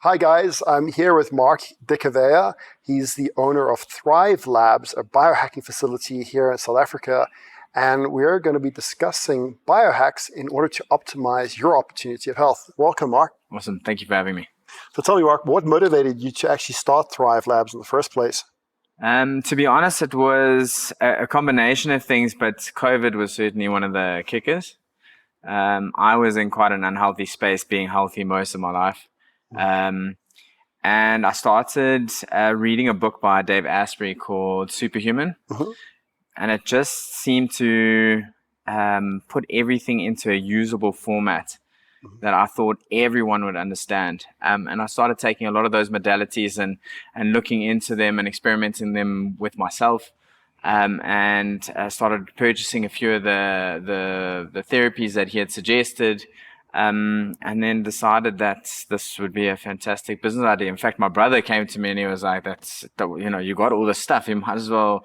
Hi guys, I'm here with Mark Gouveia. He's the owner of Thrive Labs, a biohacking facility here in South Africa. And we're going to be discussing biohacks in order to optimize your opportunity of health. Welcome, Mark. Awesome. Thank you for having me. So tell me, Mark, what motivated you to actually start Thrive Labs in the first place? To be honest, it was a combination of things, but COVID was certainly one of the kickers. I was in quite an unhealthy space, being healthy most of my life. And I started reading a book by Dave Asprey called Superhuman. Mm-hmm. And it just seemed to put everything into a usable format that I thought everyone would understand. And I started taking a lot of those modalities and looking into them and experimenting them with myself. And started purchasing a few of the therapies that he had suggested. And then decided that this would be a fantastic business idea. In fact, my brother came to me and he was like, you got all this stuff. You might as well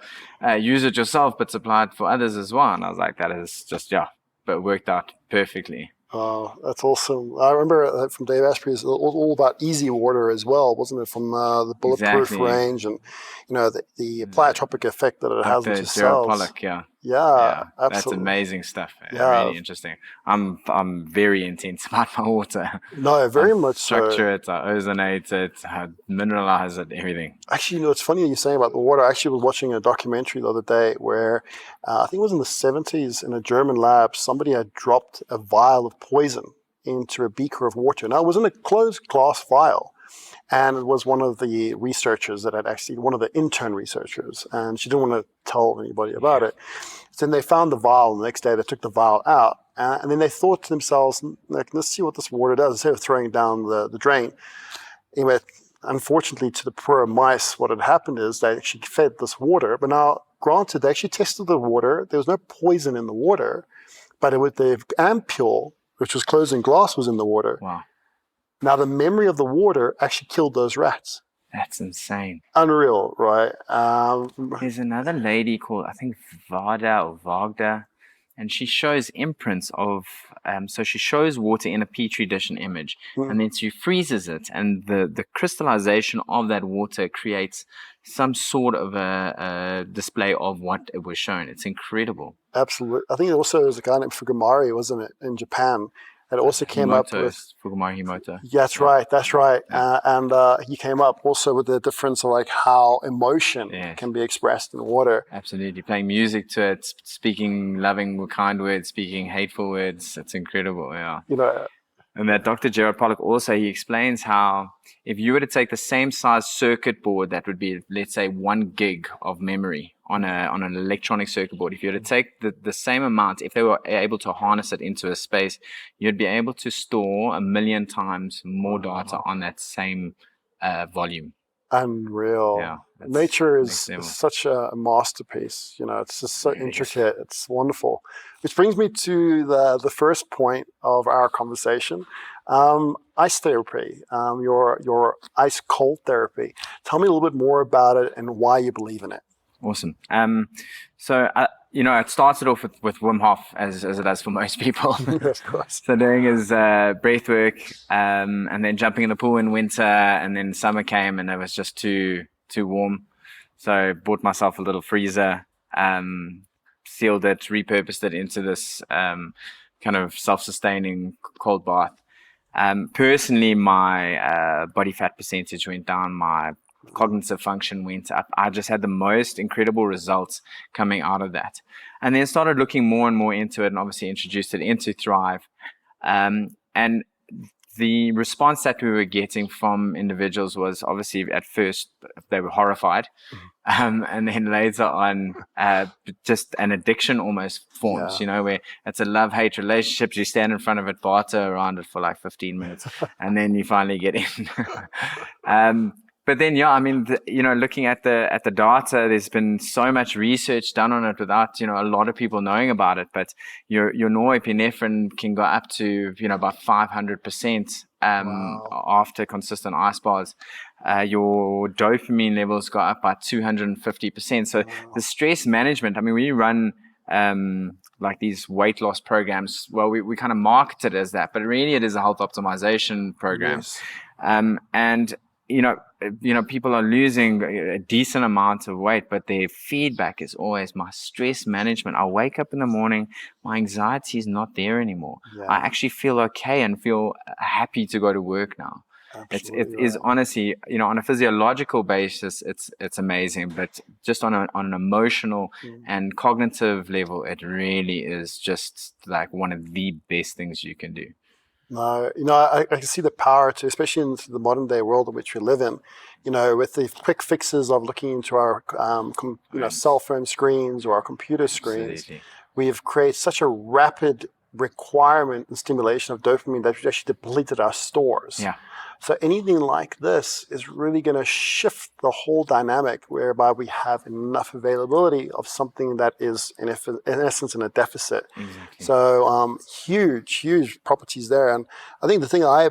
use it yourself, but supply it for others as well. And I was like, that is just, but it worked out perfectly. Oh, that's awesome. I remember from Dave Asprey, it was all about easy water as well, wasn't it? From the bulletproof range and, the pleiotropic effect that it has into cells. Pollock, Yeah, absolutely. That's amazing stuff. Really interesting. I'm very intense about my water. No, very much structure it, I ozonate it, I mineralize it, everything. Actually, it's funny you're saying about the water. I actually was watching a documentary the other day where I think it was in the 70s in a German lab, somebody had dropped a vial of poison into a beaker of water. Now, it was in a closed glass vial. And it was one of the researchers that had actually, one of the intern researchers, and she didn't want to tell anybody about it. So then they found the vial. The next day they took the vial out, and then they thought to themselves, like, let's see what this water does, instead of throwing it down the drain. Anyway, unfortunately to the poor mice, what had happened is they actually fed this water, but now, granted, they actually tested the water. There was no poison in the water, but the ampule, which was closed in glass, was in the water. Wow. Now, the memory of the water actually killed those rats. That's insane. Unreal, right? There's another lady called, I think, Vagda, and she shows imprints of, so she shows water in a petri dish, an image, and then she freezes it, and the crystallization of that water creates some sort of a display of what it was shown. It's incredible. Absolutely. I think also there was a guy named Fukumari, wasn't it, in Japan? It also came up with Fukumari Himoto. That's right. Yeah. And he came up also with the difference of like how emotion can be expressed in water. Absolutely, playing music to it, speaking loving, kind words, speaking hateful words. It's incredible. Yeah. And that Dr. Gerard Pollack also, he explains how if you were to take the same size circuit board that would be, let's say, 1 gig of memory on an electronic circuit board, if you were to take the same amount, if they were able to harness it into a space, you'd be able to store 1 million times more data on that same volume. Unreal. Yeah, nature is such a masterpiece. It's just so intricate. It's wonderful. Which brings me to the first point of our conversation, ice therapy, your ice cold therapy. Tell me a little bit more about it and why you believe in it. Awesome. So it started off with Wim Hof, as it does for most people. Yes, of course. So doing his breath work, and then jumping in the pool in winter, and then summer came and it was just too warm. So I bought myself a little freezer, sealed it, repurposed it into this kind of self-sustaining cold bath. Personally, my body fat percentage went down, my cognitive function went up. I just had the most incredible results coming out of that. And then started looking more and more into it, and obviously introduced it into Thrive. And the response that we were getting from individuals was obviously at first they were horrified. And then later on, just an addiction almost forms, where it's a love-hate relationship. You stand in front of it, barter around it for like 15 minutes, and then you finally get in. But then, looking at the data, there's been so much research done on it without, a lot of people knowing about it. But your norepinephrine can go up to, about 500% after consistent ice baths. Your dopamine levels go up by 250%. So the stress management, we run like these weight loss programs. Well, we kind of market it as that, but really it is a health optimization program. Yes. And people are losing a decent amount of weight, but their feedback is always my stress management. I wake up in the morning, my anxiety is not there anymore. I Yeah, actually feel okay and feel happy to go to work now. It absolutely is right. honestly, on a physiological basis, it's amazing, but just on an emotional Mm. and cognitive level, it really is just like one of the best things you can do. No, I can see the power to, especially in the modern day world in which we live in, with the quick fixes of looking into our, cell Phones. phone screens or our computer screens. Absolutely. We have created such a rapid requirement and stimulation of dopamine that we've actually depleted our stores. Yeah. So anything like this is really going to shift the whole dynamic, whereby we have enough availability of something that is, in essence, in a deficit. Exactly. So huge properties there. And I think the thing I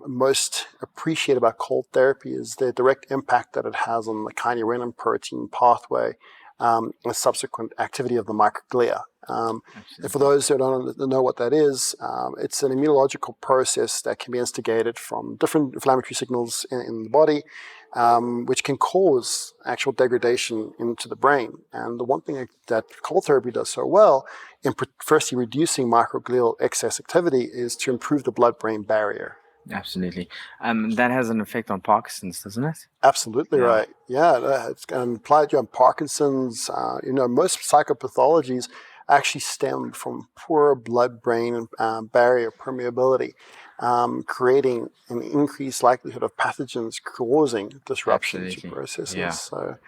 most appreciate about cold therapy is the direct impact that it has on the kynurenine protein pathway, and subsequent activity of the microglia. And for those who don't know what that is, it's an immunological process that can be instigated from different inflammatory signals in the body, which can cause actual degradation into the brain. And the one thing that cold therapy does so well, in firstly reducing microglial excess activity, is to improve the blood-brain barrier. Absolutely. That has an effect on Parkinson's, doesn't it? Absolutely Yeah. right. Yeah, it's implied you have Parkinson's. Most psychopathologies actually stem from poor blood-brain barrier permeability, creating an increased likelihood of pathogens causing disruption to Absolutely. processes. Yeah. So,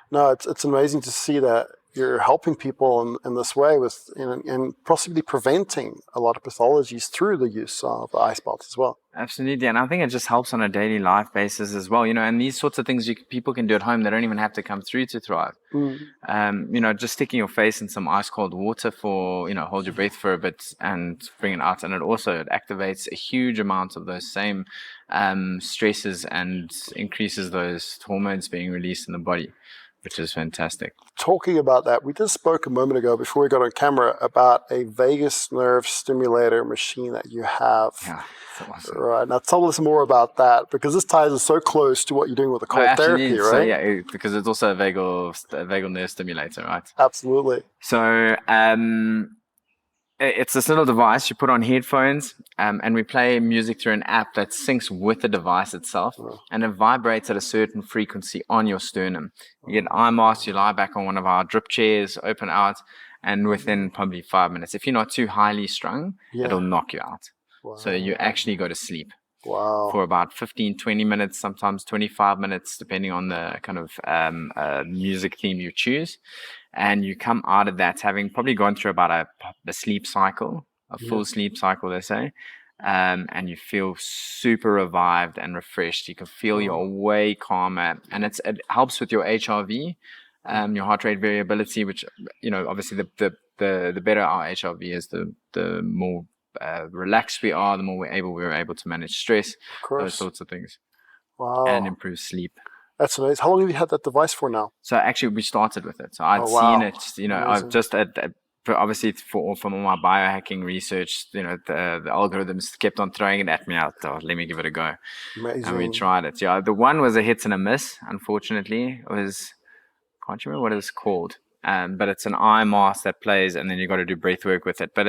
no, it's amazing to see that you're helping people in this way and possibly preventing a lot of pathologies through the use of ice baths as well. Absolutely. And I think it just helps on a daily life basis as well, and these sorts of things people can do at home. They don't even have to come through to Thrive. Just sticking your face in some ice cold water for, hold your breath for a bit and bring it out. And it activates a huge amount of those same stresses and increases those hormones being released in the body, which is fantastic. Talking about that, we just spoke a moment ago before we got on camera about a vagus nerve stimulator machine that you have. Yeah, that's awesome. Right. Now tell us more about that, because this ties in so close to what you're doing with the cold therapy, right? So yeah, because it's also a vagal nerve stimulator, right? Absolutely. So it's this little device you put on headphones, and we play music through an app that syncs with the device itself, and it vibrates at a certain frequency on your sternum. You get eye mask, you lie back on one of our drip chairs, open out, and within probably 5 minutes, if you're not too highly strung, it'll knock you out. Wow. So you actually go to sleep. Wow. For about 15, 20 minutes, sometimes 25 minutes, depending on the kind of music theme you choose. And you come out of that having probably gone through about a sleep cycle, a full sleep cycle, they say. And you feel super revived and refreshed. You can feel you're way calmer. And it helps with your HRV, your heart rate variability, which, obviously the better our HRV is, the more relaxed we are, the more we're able to manage stress, those sorts of things. Wow. And improve sleep. That's amazing. How long have you had that device for now? So actually, we started with it. So I'd seen it, I've just obviously from all my biohacking research, the algorithms kept on throwing it at me. I thought, let me give it a go. Amazing. And we tried it. Yeah, the one was a hit and a miss. Unfortunately, can't remember what it was called. But it's an eye mask that plays, and then you got to do breath work with it. But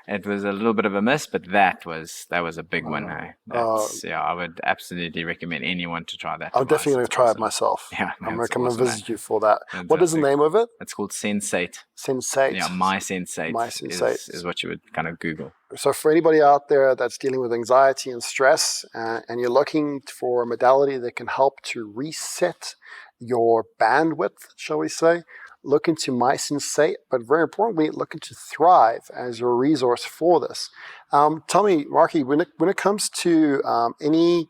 it was a little bit of a miss, but that was a big one. Hey? I would absolutely recommend anyone to try that. I'm definitely going to try it myself. Yeah, I'm going to come and visit you for that. Fantastic. What is the name of it? It's called Sensate. Sensate. Yeah, My Sensate is what you would kind of Google. So for anybody out there that's dealing with anxiety and stress, and you're looking for a modality that can help to reset your bandwidth, shall we say, look into My Sensate, but very importantly, look into Thrive as your resource for this. Tell me, Marky, when it comes to any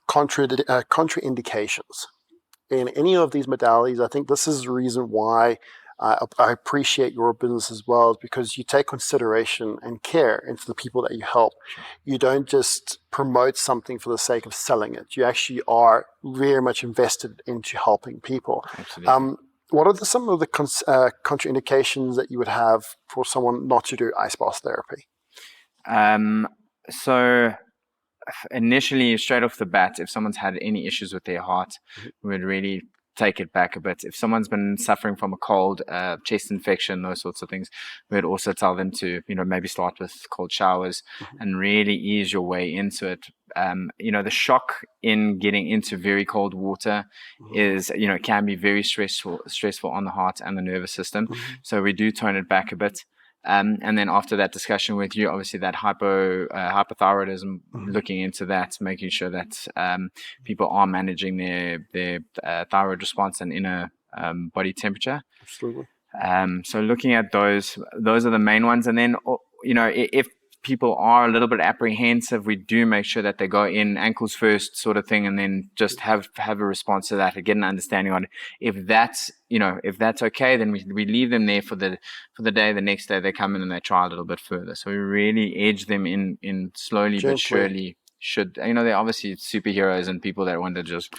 contraindications in any of these modalities, I think this is the reason why I appreciate your business as well, is because you take consideration and care into the people that you help. You don't just promote something for the sake of selling it. You actually are very much invested into helping people. Absolutely. What are some of the contraindications that you would have for someone not to do ice bath therapy? So initially, straight off the bat, if someone's had any issues with their heart, we would really take it back a bit. If someone's been suffering from a cold, chest infection, those sorts of things, we'd also tell them to, maybe start with cold showers and really ease your way into it. The shock in getting into very cold water is, can be very stressful on the heart and the nervous system. So we do tone it back a bit. And then after that discussion with you, obviously that hypothyroidism, looking into that, making sure that people are managing their thyroid response and inner body temperature. Absolutely. So looking at those are the main ones. And then, if people are a little bit apprehensive, we do make sure that they go in ankles first sort of thing, and then just have a response to that and get an understanding on it. If that's okay, then we leave them there for the day. The next day they come in and they try a little bit further. So we really edge them in slowly but surely. They're obviously superheroes and people that want to just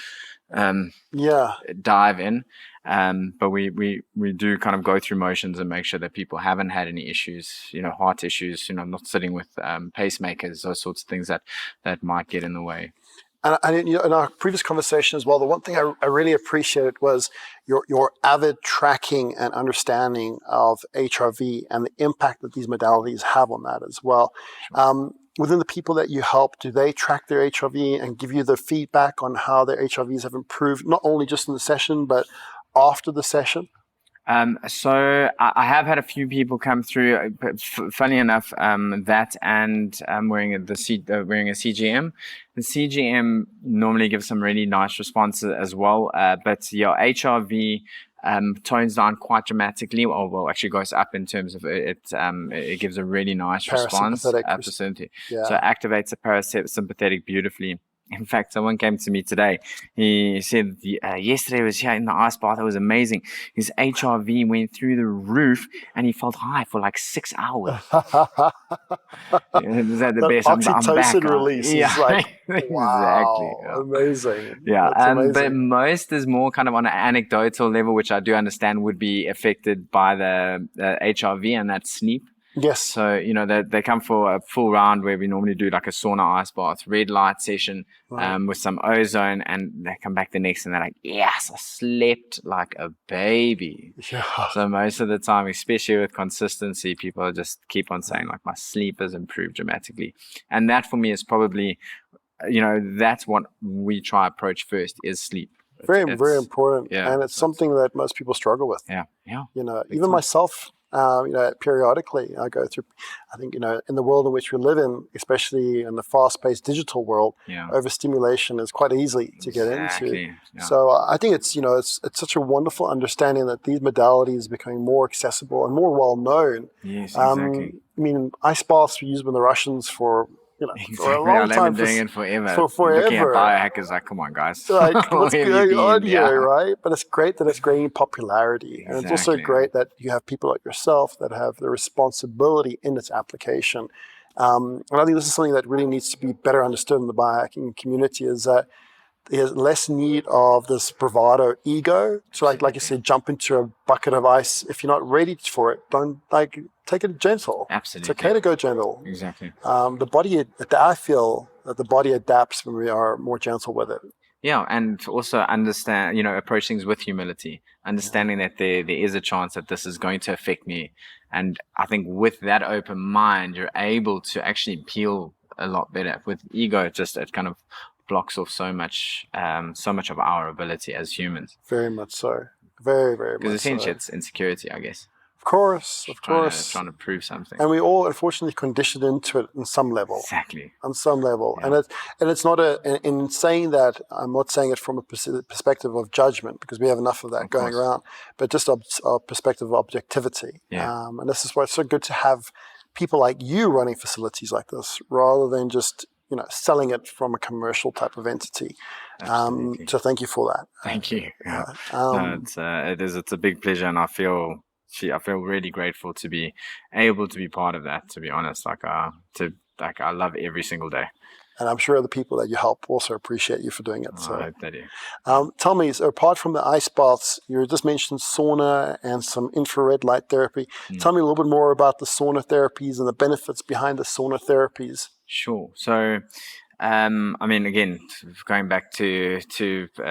dive in. But we do kind of go through motions and make sure that people haven't had any issues, heart issues, not sitting with pacemakers, those sorts of things that might get in the way. And in our previous conversation as well, the one thing I really appreciated was your avid tracking and understanding of HRV and the impact that these modalities have on that as well. Sure. Within the people that you help, do they track their HRV and give you the feedback on how their HRVs have improved, not only just in the session, but after the session? So I have had a few people come through. Funny enough, that and wearing a CGM. The CGM normally gives some really nice responses as well. But your HRV tones down quite dramatically, or well, actually goes up in terms of it. It gives a really nice response. So activates the parasympathetic beautifully. In fact, someone came to me today. He said, yesterday was here in the ice bath. It was amazing. His HRV went through the roof and he felt high for like 6 hours. Is that the best? Oxytocin release is like, wow, exactly. Amazing. Yeah, but most is more kind of on an anecdotal level, which I do understand would be affected by the HRV, and that's sleep. Yes. So, they come for a full round where we normally do like a sauna, ice bath, red light session with some ozone, and they come back the next and they're like, yes, I slept like a baby. Yeah. So most of the time, especially with consistency, people just keep on saying like my sleep has improved dramatically. And that for me is probably, that's what we try approach first is sleep. Very important. Yeah, and it's something that most people struggle with. Yeah. Even myself. Periodically I go through, I think, in the world in which we live in, especially in the fast-paced digital world, overstimulation is quite easy to get into. Yeah. So I think it's such a wonderful understanding that these modalities are becoming more accessible and more well-known. Yes, exactly. Ice baths were used by the Russians for for a long time. I've been doing it forever. For forever. Looking at biohackers like, come on, guys. Like, what's going on here, right? But it's great that it's gaining popularity. And it's also great that you have people like yourself that have the responsibility in its application. And I think this is something that really needs to be better understood in the biohacking community, is that there's less need of this bravado ego. So like you said, jump into a bucket of ice. If you're not ready for it, don't take it gentle. Absolutely. It's okay to go gentle. Exactly. I feel that the body adapts when we are more gentle with it. Yeah, and also understand, approach things with humility, understanding that there is a chance that this is going to affect me. And I think with that open mind, you're able to actually peel a lot better. With ego, it kind of blocks off so much of our ability as humans. Very much so. Very, very much so. Because essentially it's insecurity, I guess. Of course. Trying to prove something. And we all unfortunately conditioned into it on some level. Exactly. On some level. Yeah. And it's not in saying that, I'm not saying it from a perspective of judgment, because we have enough of that going around, but just a perspective of objectivity. Yeah. And this is why it's so good to have people like you running facilities like this, rather than just selling it from a commercial type of entity. So thank you for that. Thank you. It's a big pleasure, and I feel really grateful to be able to be part of that, to be honest. I love every single day. And I'm sure the people that you help also appreciate you for doing it. So I hope they do. Tell me, so apart from the ice baths, you just mentioned sauna and some infrared light therapy. Tell me a little bit more about the sauna therapies and the benefits behind the sauna therapies. Sure. So I mean, again, going back to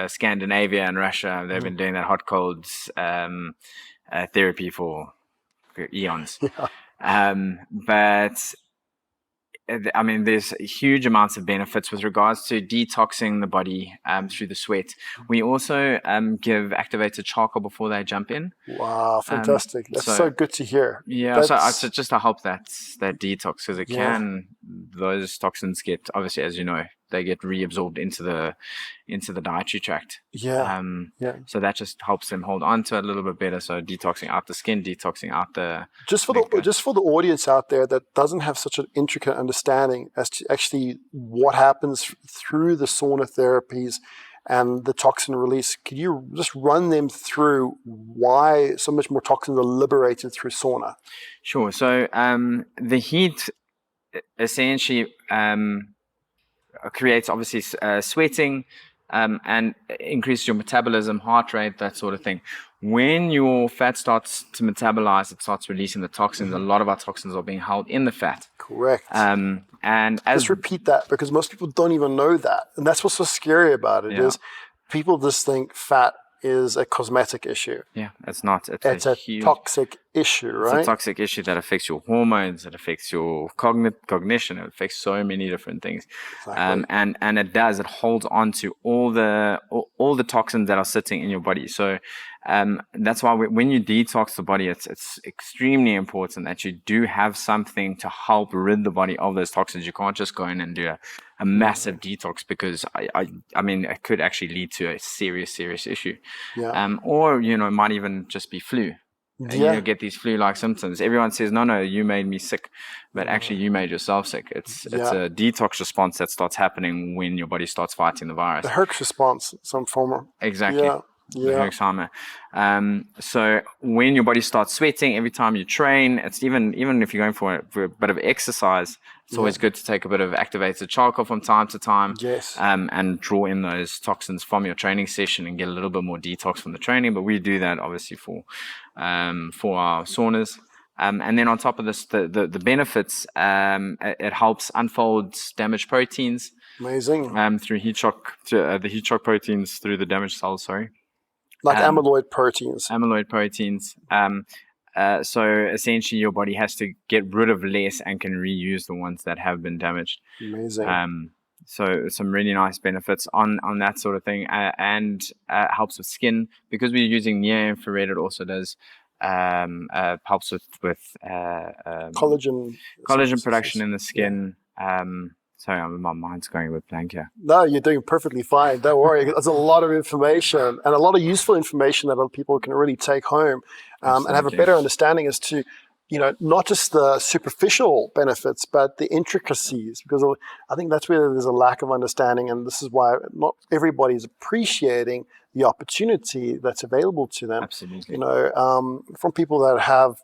Scandinavia and Russia, they've been doing that hot colds therapy for eons. Yeah. But I mean, there's huge amounts of benefits with regards to detoxing the body through the sweat. We also give activated charcoal before they jump in. Wow, fantastic. That's so good to hear. Yeah, so just to help that detox, because it Yeah. can, those toxins get, obviously, as you know, they get reabsorbed into the dietary tract. Yeah. Yeah. So that just helps them hold on to it a little bit better. So detoxing out the skin, detoxing out the Just for the audience out there that doesn't have such an intricate understanding as to actually what happens through the sauna therapies and the toxin release, could you just run them through why so much more toxins are liberated through sauna? Sure. So the heat essentially creates obviously sweating and increases your metabolism, heart rate, that sort of thing. When your fat starts to metabolize, it starts releasing the toxins. A lot of our toxins are being held in the fat. Correct. And as just repeat that, because most people don't even know that, and that's what's so scary about it. Is people just think fat is a cosmetic issue. Yeah, it's not. It's a huge, toxic issue, right? It's a toxic issue that affects your hormones, it affects your cognition, it affects so many different things. Exactly. And it does. It holds on to all the toxins that are sitting in your body. So that's why when you detox the body, it's extremely important that you do have something to help rid the body of those toxins. You can't just go in and do a massive detox, because I mean, it could actually lead to a serious issue. Yeah. Or, it might even just be flu. You get these flu-like symptoms. Everyone says, no, you made me sick. But actually, you made yourself sick. It's a detox response that starts happening when your body starts fighting the virus. The Herx response, some form of. Exactly. Yeah. The Herx hormone. So when your body starts sweating every time you train, it's even if you're going for a bit of exercise, it's always good to take a bit of activated charcoal from time to time. Yes. And draw in those toxins from your training session and get a little bit more detox from the training. But we do that obviously for our saunas. And then on top of this, the benefits, it helps unfold damaged proteins. Amazing. Through heat shock, the heat shock proteins through the damaged cells. Sorry. Like amyloid proteins. Amyloid proteins. So essentially, your body has to get rid of less and can reuse the ones that have been damaged. Amazing. So some really nice benefits on that sort of thing, and helps with skin, because we're using near infrared. It also does helps with collagen production in the skin. Sorry, my mind's going a bit blank here. No, you're doing perfectly fine. Don't worry. There's a lot of information and a lot of useful information that other people can really take home and have a better understanding as to, not just the superficial benefits, but the intricacies. Because I think that's where there's a lack of understanding, and this is why not everybody is appreciating the opportunity that's available to them. Absolutely. From people that have,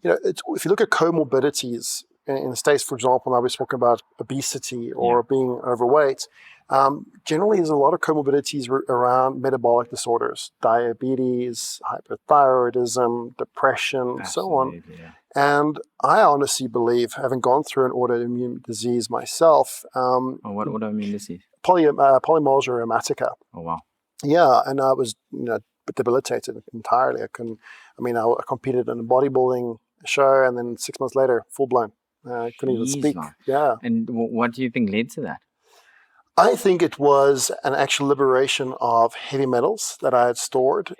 if you look at comorbidities, in the States, for example, now we're talking about obesity or being overweight. Generally, there's a lot of comorbidities around metabolic disorders, diabetes, hypothyroidism, depression, so on. Yeah. And I honestly believe, having gone through an autoimmune disease myself. What autoimmune disease? Polymyalgia rheumatica. Oh, wow. Yeah, and I was debilitated entirely. I competed in a bodybuilding show, and then 6 months later, full blown. I couldn't even speak. Yeah. And what do you think led to that? I think it was an actual liberation of heavy metals that I had stored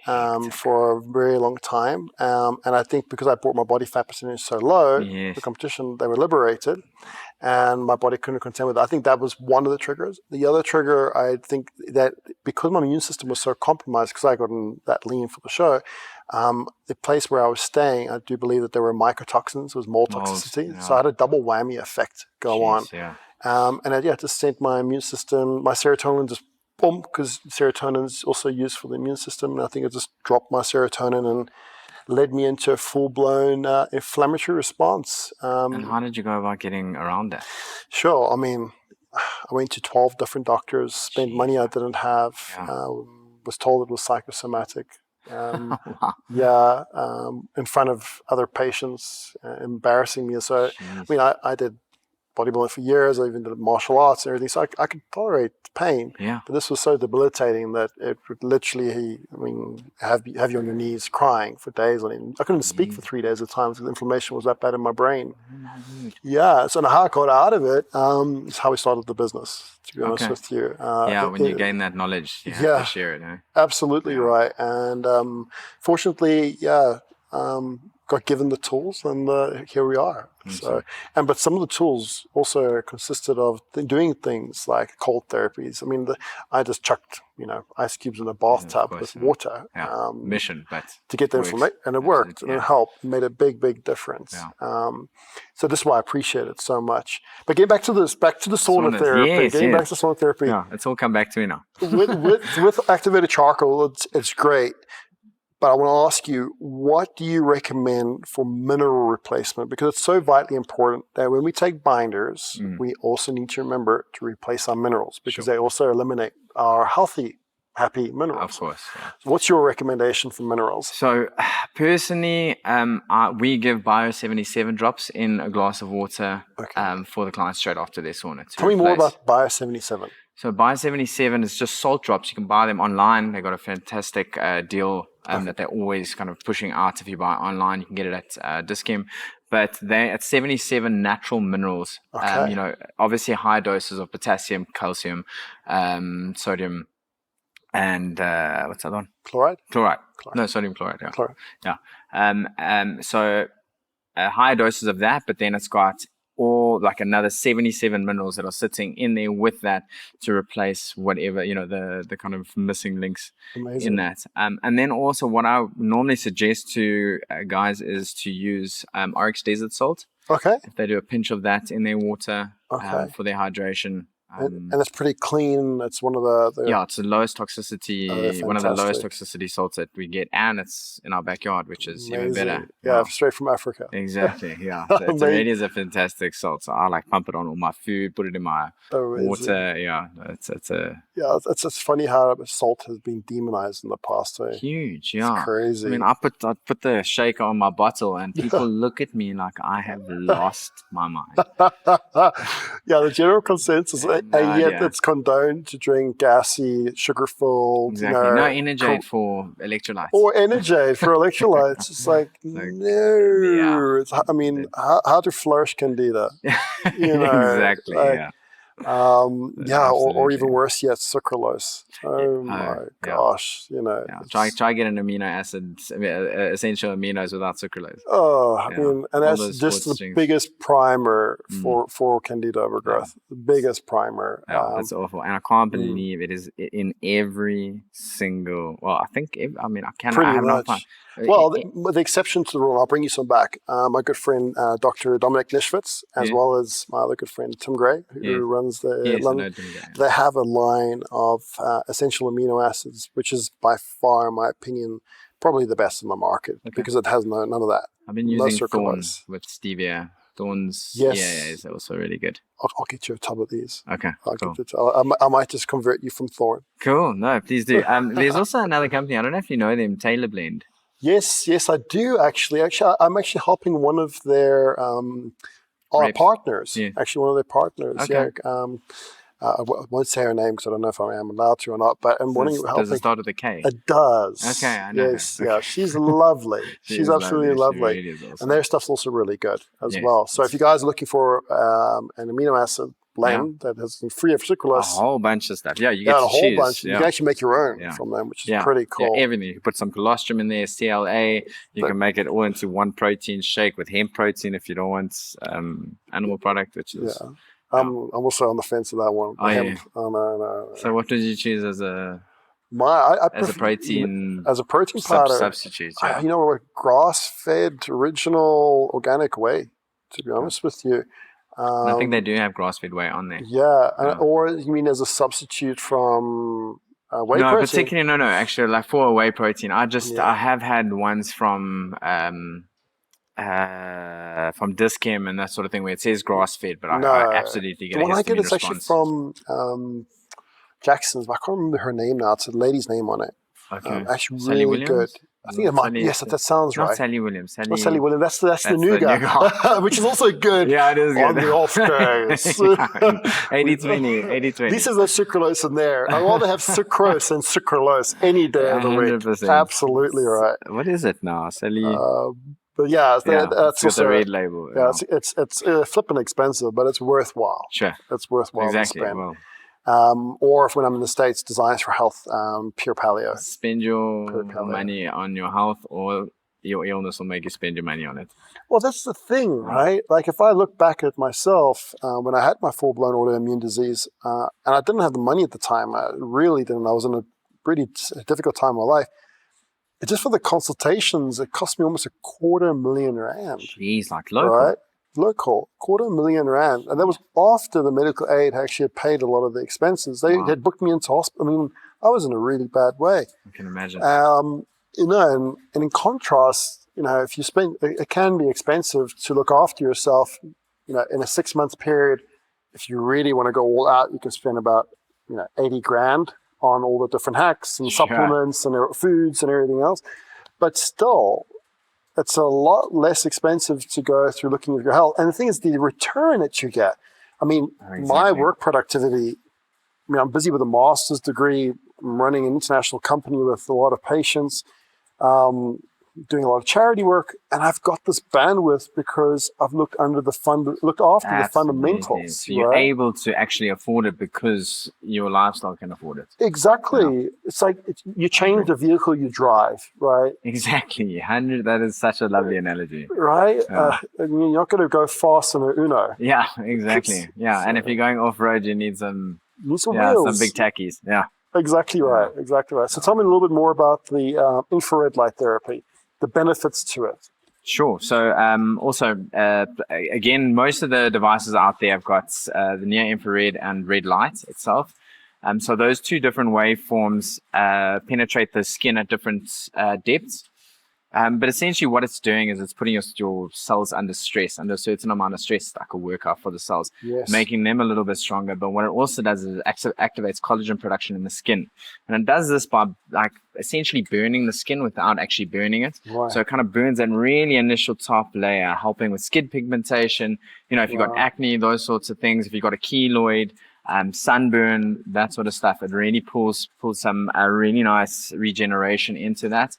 for a very long time. And I think because I brought my body fat percentage so low, the competition, they were liberated, and my body couldn't contend with it. I think that was one of the triggers. The other trigger, I think that because my immune system was so compromised, because I got that lean for the show, the place where I was staying, I do believe that there were mycotoxins, there was mold toxicity. So I had a double whammy effect go on. Yeah. And I just sent my immune system, my serotonin just boom, because serotonin is also used for the immune system. And I think it just dropped my serotonin and led me into a full-blown inflammatory response. And how did you go about getting around that? Sure. I mean, I went to 12 different doctors, spent money I didn't have, was told it was psychosomatic. In front of other patients, embarrassing me. So, I mean, I did bodybuilding for years. I even did martial arts and everything, so I could tolerate pain. Yeah. But this was so debilitating that it would literally, have you on your knees crying for days on end. I couldn't speak for 3 days at times because the inflammation was that bad in my brain. Yeah, so how I got out of it is how we started the business, to be honest with you. When you gain that knowledge, you have to share it. Absolutely right. And fortunately, got given the tools, and here we are. So, but some of the tools also consisted of doing things like cold therapies. I mean, I just chucked, ice cubes in a bathtub with water. Mission, but to get the inflammation, and it worked, and it helped, made a big difference. So this is why I appreciate it so much. But getting back to the sauna therapy, back to sauna therapy. Yeah, it's all come back to me now. with activated charcoal, it's great. But I want to ask you, what do you recommend for mineral replacement? Because it's so vitally important that when we take binders, we also need to remember to replace our minerals, because they also eliminate our happy minerals. Of course. Yeah. So what's your recommendation for minerals? So personally, we give Bio 77 drops in a glass of water for the client straight after their sauna. Tell me more about Bio 77. So Bio 77 is just salt drops. You can buy them online. They got a fantastic deal that they're always kind of pushing out. If you buy it online, you can get it at Discount. But they're at 77 natural minerals. Obviously high doses of potassium, calcium, sodium, and what's the other one? Chloride. No, sodium chloride. Yeah. Chloride. Yeah. So higher doses of that, but then it's got all like another 77 minerals that are sitting in there with that to replace whatever, the kind of missing links in that. And then also what I normally suggest to guys is to use Oryx desert salt. Okay. If they do a pinch of that in their water for their hydration. And it's pretty clean. It's one of the it's the lowest toxicity, one of the lowest toxicity salts that we get, and it's in our backyard, which is even better. Yeah, straight from Africa. Exactly. Yeah, so it really is a fantastic salt. So I pump it on all my food, put it in my water. Yeah, it's funny how salt has been demonized in the past. Huge. Yeah, it's crazy. I mean, I put the shaker on my bottle, and people look at me like I have lost my mind. The general consensus. And yet it's condoned to drink gassy, sugar-filled, no Energate for electrolytes. Or Energate for electrolytes. It's no. It's, how to flourish Candida. Exactly, or even worse yet, sucralose. Oh my gosh, Try get an amino acid, essential aminos without sucralose. And that's just the biggest primer for Candida overgrowth. The biggest primer. That's awful, and I can't believe it is in every single. Well, I think I can't. Pretty I have much. not found. Well, the exception to the rule, I'll bring you some back. My good friend, Dr. Dominic Nishvitz, as well as my other good friend, Tim Gray, who runs they have a line of essential amino acids, which is by far, in my opinion, probably the best in the market because it has none of that. I've been using Thorns with stevia. Thorns, is also really good. I'll get you a tub of these. Okay, I might just convert you from Thorn. Cool, no, please do. There's also another company, I don't know if you know them, Taylor Blend. Yes, I do actually. I'm actually helping one of their partners. Yeah. Actually, one of their partners. Okay. I won't say her name because I don't know if I am allowed to or not. But I'm wanting helping. Does it start with a K? It does. Okay, I know. Yes, her. Yeah, she's lovely. she's absolutely lovely. She really is awesome. And their stuff's also really good as well. So if you guys are looking for an amino acid blend that has free of sucralose. A whole bunch of stuff. Yeah, you get a whole choose. bunch. You can actually make your own from them, which is pretty cool. Yeah, everything. You can put some colostrum in there, CLA. You can make it all into one protein shake with hemp protein if you don't want animal product, which is... Yeah. I'm also on the fence of that one. No. So what did you choose as a... as a protein powder substitute? Grass-fed, original, organic whey, to be honest with you. I think they do have grass-fed whey on there. Yeah, or you mean as a substitute from whey protein? No, particularly no. Actually, like for a whey protein, I have had ones from Dischem and that sort of thing where it says grass-fed, but I absolutely get it. The one I get is actually from Jackson's, but I can't remember her name now. It's a lady's name on it. Okay. Actually, Sally really Williams? good. I think it might. Yes, that sounds not right. Sally Williams. Not Sally Williams. That's the new the new guy, guy. which is also good. Yeah, it is on good. the off days. 80-20, 80-20. This is no sucralose in there. I rather have sucrose than sucralose any day of the week. 100%. Absolutely right. What is it now, Sally? But yeah, that's it's got also the red label. yeah, it's flipping expensive, but it's worthwhile. Sure, it's worthwhile exactly. to spend. Well, or if when I'm in the States, Designs for Health, Pure Paleo. Spend your money on your health, or your illness will make you spend your money on it. Well, that's the thing, right? Like if I look back at myself, when I had my full-blown autoimmune disease, and I didn't have the money at the time, I really didn't. I was in a pretty difficult time in my life. Just for the consultations, it cost me almost $250,000. Jeez, like local. Right? Local, $250,000. And that was after the medical aid actually had paid a lot of the expenses. They had booked me into hospital. I mean, I was in a really bad way. I can imagine. And in contrast, if you spend, it can be expensive to look after yourself, in a 6-month period. If you really want to go all out, you can spend about, $80,000 on all the different hacks and supplements and foods and everything else. But still, it's a lot less expensive to go through looking at your health. And the thing is, the return that you get. I mean, my work productivity, I'm busy with a master's degree. I'm running an international company with a lot of patients, doing a lot of charity work, and I've got this bandwidth because I've looked after the fundamentals. So you're able to actually afford it because your lifestyle can afford it. Exactly. It's like you change the vehicle you drive, right? Exactly. 100. That is such a lovely analogy. Right? You're not going to go fast in an Uno. Yeah, exactly. And if you're going off-road, you need some wheels. Some big tackies. Yeah. Exactly right. Exactly right. So tell me a little bit more about the infrared light therapy, the benefits to it. Sure. So again, most of the devices out there have got the near infrared and red light itself. So those two different waveforms penetrate the skin at different depths. But essentially what it's doing is it's putting your cells under stress, under a certain amount of stress, like a workout for the cells, making them a little bit stronger. But what it also does is it activates collagen production in the skin. And it does this by essentially burning the skin without actually burning it. Right. So it kind of burns that really initial top layer, helping with skin pigmentation. If you've got acne, those sorts of things, if you've got a keloid, sunburn, that sort of stuff, it really pulls some really nice regeneration into that.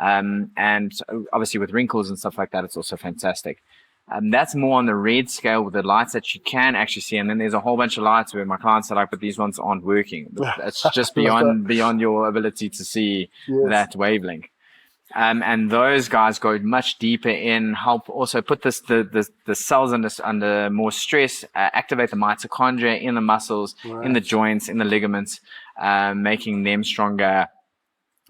And obviously with wrinkles and stuff like that, it's also fantastic. That's more on the red scale with the lights that you can actually see. And then there's a whole bunch of lights where my clients are like, but these ones aren't working. It's just beyond your ability to see that wavelength. And those guys go much deeper in, help also put the cells under more stress, activate the mitochondria in the muscles, in the joints, in the ligaments, making them stronger,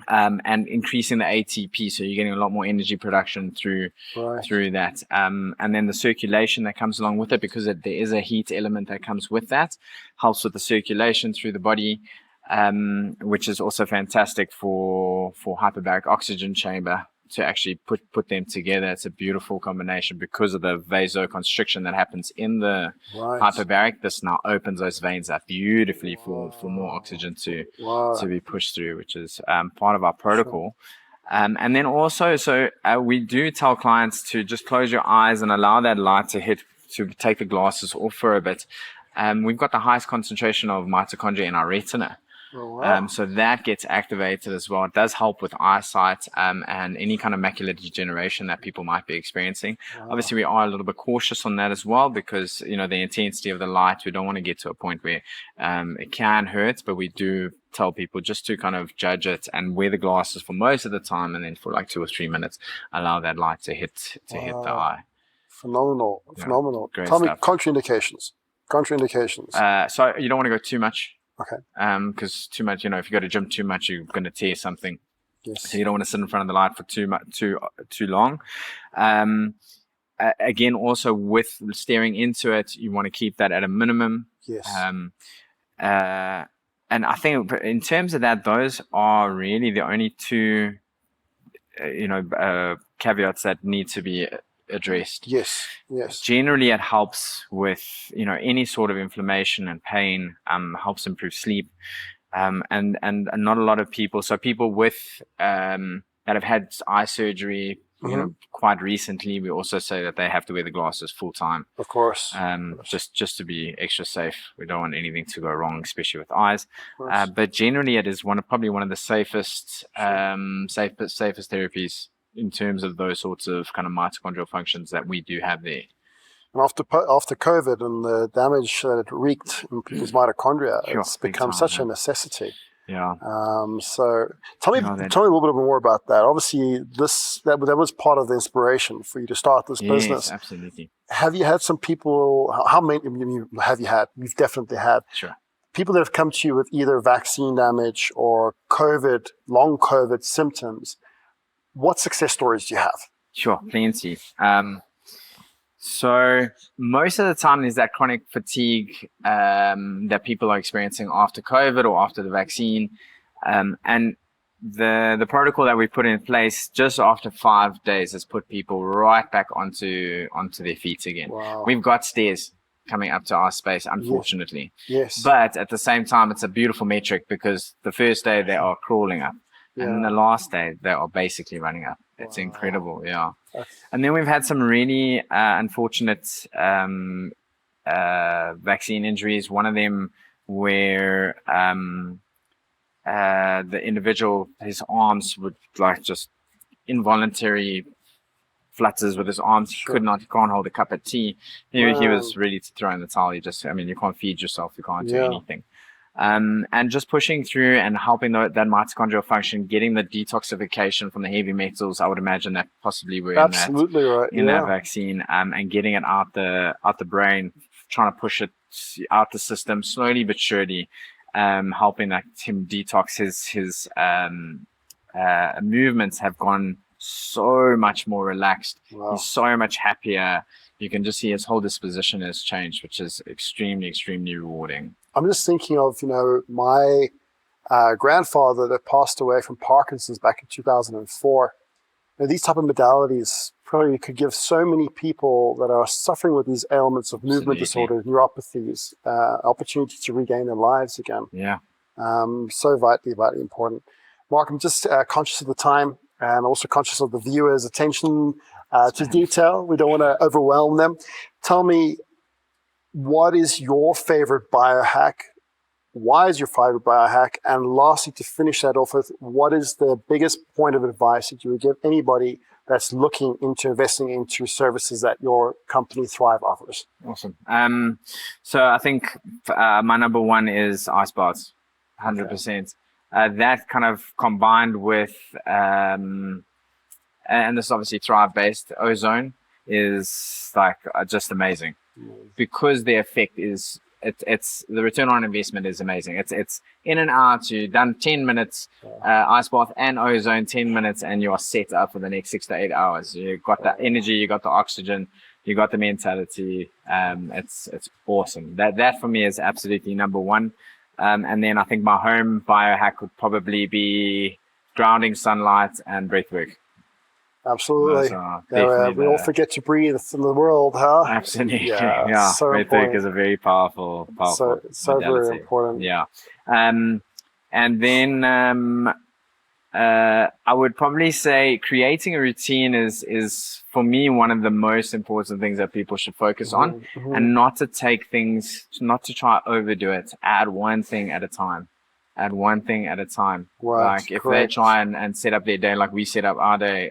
and increasing the ATP. So you're getting a lot more energy production through that. And then the circulation that comes along with it, because there is a heat element that comes with that, helps with the circulation through the body. Which is also fantastic for hyperbaric oxygen chamber to actually put them together. It's a beautiful combination because of the vasoconstriction that happens in the hyperbaric. This now opens those veins up beautifully for more oxygen to be pushed through, which is part of our protocol. And then also, we do tell clients to just close your eyes and allow that light to take the glasses off for a bit. We've got the highest concentration of mitochondria in our retina. So that gets activated as well. It does help with eyesight and any kind of macular degeneration that people might be experiencing. Obviously, we are a little bit cautious on that as well because, the intensity of the light, we don't want to get to a point where it can hurt, but we do tell people just to kind of judge it and wear the glasses for most of the time, and then for like 2 or 3 minutes, allow that light to hit the eye. Phenomenal. Great Tell me stuff. Contraindications. So you don't want to go too much. Okay. Because too much, if you go to gym too much, you're going to tear something. Yes. So you don't want to sit in front of the light for too long. Again, also with staring into it, you want to keep that at a minimum. Yes. And I think in terms of that, those are really the only two, caveats that need to be addressed. Yes. Generally, it helps with any sort of inflammation and pain. Helps improve sleep, and not a lot of people. So people with that have had eye surgery, Mm-hmm. quite recently, we also say that they have to wear the glasses full time. Of course. Just to be extra safe. We don't want anything to go wrong, especially with eyes. Of course. But generally, it is probably one of the safest, Sure. safest therapies in terms of those sorts of kind of mitochondrial functions that we do have there. And after COVID and the damage that it wreaked in people's mitochondria, Sure, it's big become time, such yeah. a necessity. Yeah. So tell me No, a little bit more about that. Obviously, that was part of the inspiration for you to start this Yes, business. absolutely. Have you had some people? How many have you had? You've definitely had Sure. people that have come to you with either vaccine damage or COVID, long COVID symptoms. What success stories do you have? Sure, plenty. So most of the time there's that chronic fatigue that people are experiencing after COVID or after the vaccine. And the protocol that we put in place just after 5 days has put people right back onto their feet again. Wow. We've got stairs coming up to our space, unfortunately. Yes. But at the same time, it's a beautiful metric because the first day they are crawling up. Yeah. And then the last day, they are basically running up. It's Wow. incredible, yeah. That's- And then we've had some really unfortunate vaccine injuries. One of them where the individual, his arms would like just involuntary flutters with his arms. Sure. He can't hold a cup of tea. He was Wow. ready to throw in the towel. You can't feed yourself. You can't do Yeah. anything. And just pushing through and helping that mitochondrial function, getting the detoxification from the heavy metals. I would imagine that possibly we're Absolutely right. in Yeah. that vaccine, and getting it out the brain, trying to push it out the system slowly but surely, helping him detox. His movements have gone so much more relaxed. Wow. He's so much happier. You can just see his whole disposition has changed, which is extremely, extremely rewarding. I'm just thinking of, my grandfather that passed away from Parkinson's back in 2004. These type of modalities probably could give so many people that are suffering with these ailments of movement Absolutely. disorders, neuropathies, opportunity to regain their lives again. Yeah. So vitally, vitally important. Mark, I'm just conscious of the time and also conscious of the viewers' attention to detail. We don't want to overwhelm them. Tell me, what is your favorite biohack? Why is your favorite biohack? And lastly, to finish that off with, what is the biggest point of advice that you would give anybody that's looking into investing into services that your company Thrive offers? Awesome. So I think my number one is ice baths, 100%. That kind of combined with, and this is obviously Thrive based, ozone is like just amazing. Because the effect is, it's the return on investment is amazing. It's in and out. You've done 10 minutes ice bath and ozone, 10 minutes, and you are set up for the next 6 to 8 hours. You got the energy, you got the oxygen, you got the mentality. It's awesome. That for me is absolutely number one. And then I think my home biohack would probably be grounding, sunlight, and breathwork. Absolutely. Those We all forget to breathe in the world, huh? Absolutely. Yeah. So breathwork important. is a very powerful So modality. very important. Yeah. And then I would probably say creating a routine is for me one of the most important things that people should focus on, and not to try overdo it. Add one thing at a time. Right, Like if correct. they try and set up their day like we set up our day,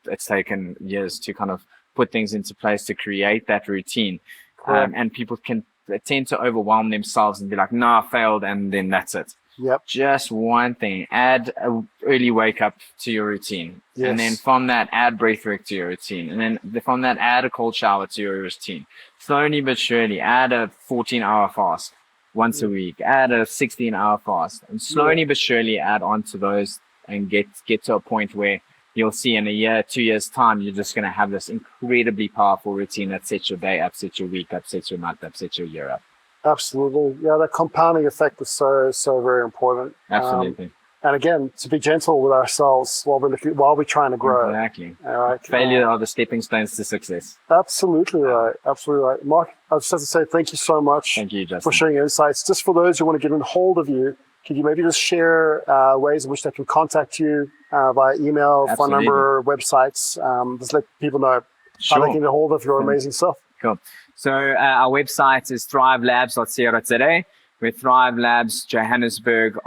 it's taken years to kind of put things into place to create that routine. And people can tend to overwhelm themselves and be like, no, I failed, and then that's it. Yep. Just one thing. Add an early wake up to your routine. Yes. And then from that, add breathwork to your routine. And then from that, add a cold shower to your routine. Slowly but surely, add a 14-hour fast once a week. Add a 16-hour fast. And slowly but surely add on to those and get to a point where you'll see in a year, 2 years time, you're just going to have this incredibly powerful routine that sets your day up, sets your week up, sets your month up, sets your year up. Absolutely. Yeah, that compounding effect is so very important. Absolutely. And again, to be gentle with ourselves while we're trying to grow. Exactly. All right. Failure are the stepping stones to success. Absolutely right. Absolutely right. Mark, I just have to say thank you so much Thank you, Justin. for sharing your insights. Just for those who want to get in hold of you, Could you maybe just share ways in which they can contact you via email, phone Absolutely. number, websites? Just let people know how they can get hold of your amazing stuff. Cool. So our website is thrivelabs.co.za. We're Thrive Labs Johannesburg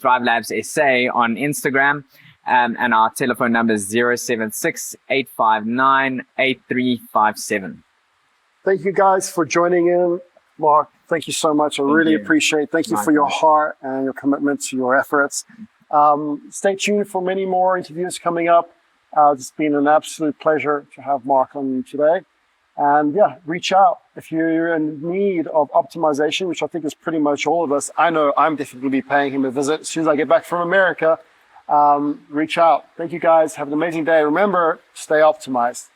Thrive Labs SA on Instagram. And our telephone number is 076-859-8357. Thank you guys for joining in. Mark, thank you so much. I really appreciate it. Thank you for your heart and your commitment to your efforts. Stay tuned for many more interviews coming up. It's been an absolute pleasure to have Mark on today. And yeah, reach out if you're in need of optimization, which I think is pretty much all of us. I know I'm definitely be paying him a visit as soon as I get back from America. Reach out. Thank you guys. Have an amazing day. Remember, stay optimized.